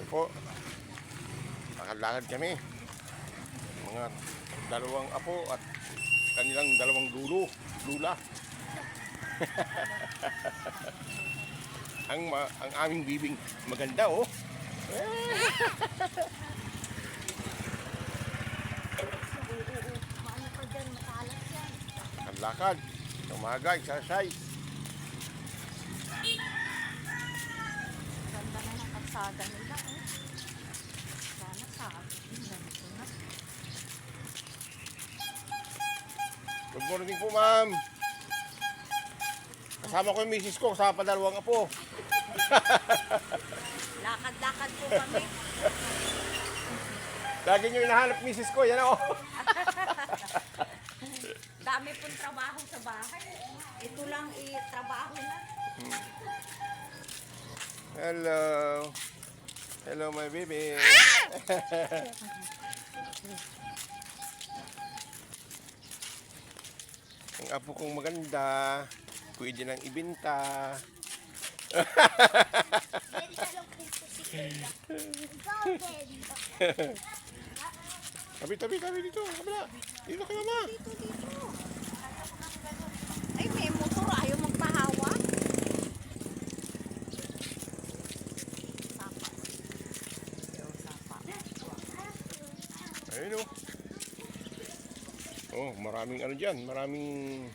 po, lakad-lakad kami. Mga dalawang apo at kanilang dalawang lula. ang aming bibing maganda, oh. Maano pa dyan, makalat yan. Lakad, umaga, exercise. Ganda na ng kalsada nila, eh. Sana sa akin, ganito na. Good morning po, ma'am. Kasama ko yung misis ko, kasama pa dalawang apo. Lakad-lakad po kami. Lagi nyo hinahanap misis ko, yan ako. Dami pong trabaho sa bahay. Ito lang i-trabaho na. Hello. Hello, my baby. Ang apo kong maganda, pwede nang ibenta. Tabi dito, kabila. Dito kay mama. Dito. Ay, may motor. Ayaw magpahawak. Sapa. Sapa. Ayun, oh. Oh, maraming ano dyan, maraming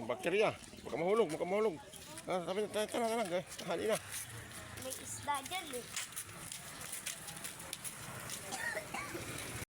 bakterya. Huwag ka mahulog. Ah, tara, hali na. May isda dyan, eh.